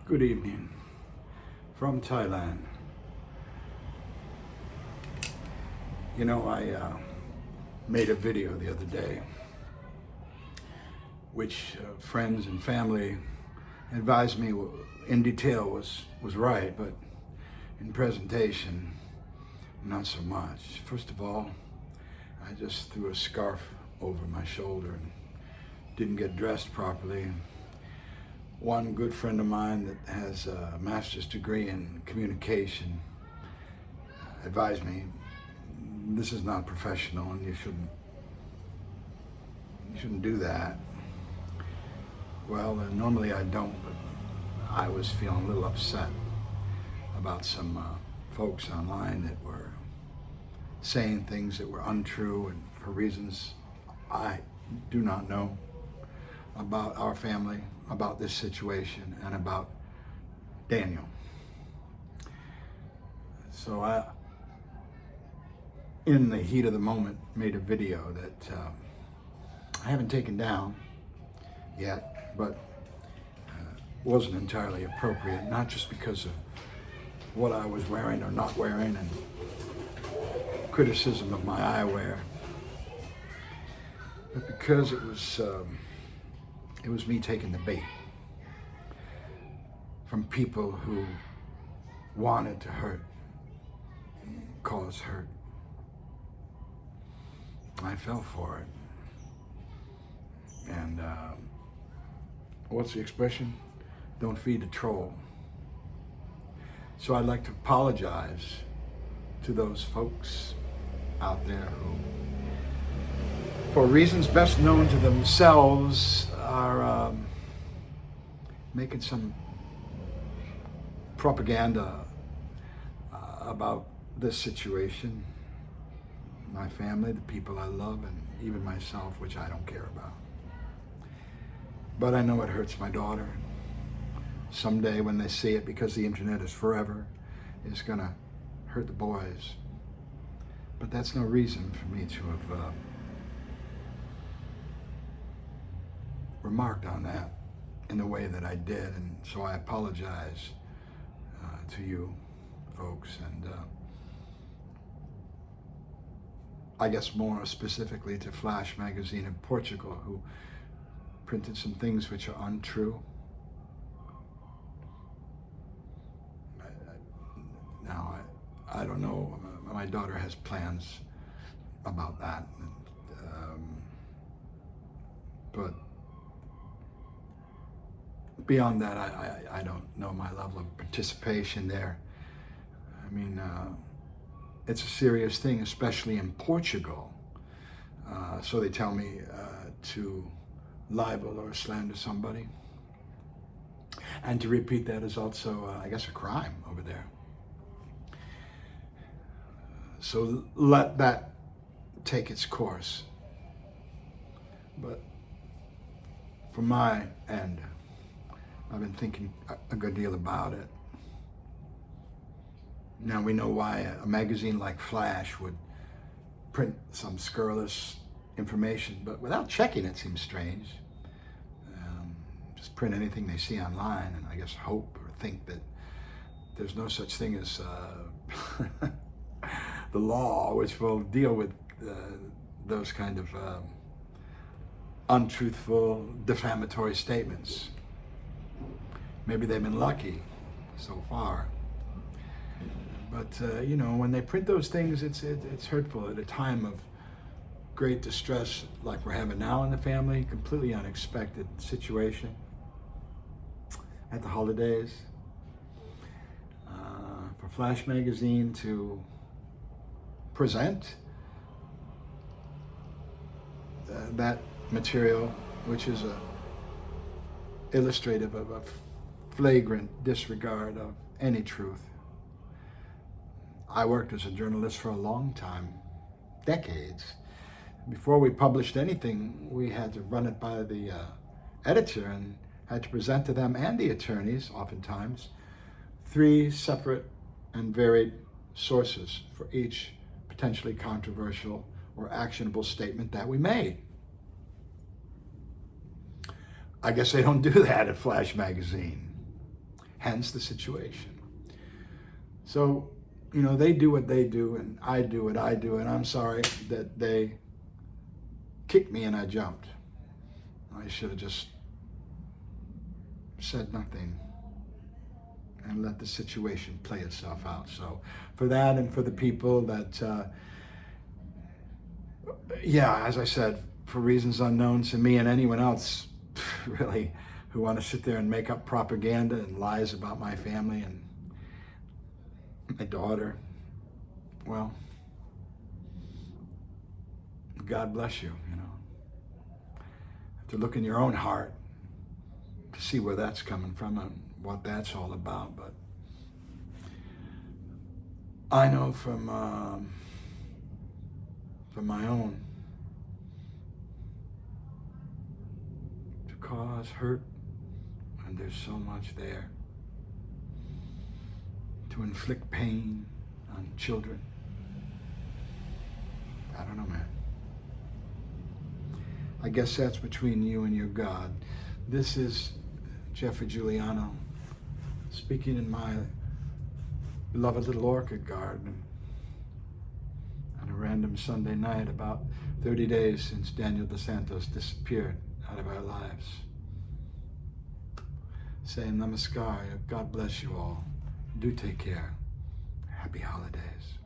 Good evening from Thailand. You know, I made a video the other day, which friends and family advised me in detail was right, but in presentation, not so much. First of all, I just threw a scarf over my shoulder and didn't get dressed properly. One good friend of mine that has a master's degree in communication advised me, this is not professional and you shouldn't do that. Well, normally I don't, but I was feeling a little upset about some folks online that were saying things that were untrue and for reasons I do not know about our family, about this situation, and about Daniel. So I, in the heat of the moment, made a video that I haven't taken down yet, but wasn't entirely appropriate, not just because of what I was wearing or not wearing and criticism of my eyewear, but because it was me taking the bait from people who wanted to hurt, cause hurt. I fell for it. And what's the expression? Don't feed the troll. So I'd like to apologize to those folks out there who, for reasons best known to themselves, are making some propaganda about this situation, my family, the people I love, and even myself, which I don't care about. But I know it hurts my daughter. Someday when they see it, because the internet is forever, it's gonna hurt the boys. But that's no reason for me to have remarked on that in the way that I did, and so I apologize to you folks, and I guess more specifically to Flash magazine in Portugal, who printed some things which are untrue. Now, I don't know, my daughter has plans about that, but beyond that, I don't know my level of participation there. I mean, it's a serious thing, especially in Portugal. So they tell me to libel or slander somebody. And to repeat that is also, I guess, a crime over there. So let that take its course. But from my end, I've been thinking a good deal about it. Now we know why a magazine like Flash would print some scurrilous information, but without checking it seems strange. Just print anything they see online and I guess hope or think that there's no such thing as the law, which will deal with those kind of untruthful, defamatory statements. Maybe they've been lucky so far. But, you know, when they print those things, it's hurtful at a time of great distress like we're having now in the family, completely unexpected situation at the holidays. For Flash magazine to present that material, which is illustrative of a flagrant disregard of any truth. I worked as a journalist for a long time, decades. Before we published anything, we had to run it by the editor and had to present to them and the attorneys, oftentimes, 3 separate and varied sources for each potentially controversial or actionable statement that we made. I guess they don't do that at Flash magazine. hence the situation. So, they do what they do, and I do what I do, and I'm sorry that they kicked me and I jumped. I should have just said nothing and let the situation play itself out. So for that, and for the people that, as I said, for reasons unknown to me and anyone else, really, who want to sit there and make up propaganda and lies about my family and my daughter, well, God bless you, have to look in your own heart to see where that's coming from and what that's all about. But I know from my own, to cause hurt, and there's so much there, to inflict pain on children. I don't know, man. I guess that's between you and your God. This is Geoffrey Giuliano speaking in my beloved little orchid garden on a random Sunday night, about 30 days since Daniel dos Santos disappeared out of our lives. Saying namaskar, God bless you all. Do take care. Happy holidays.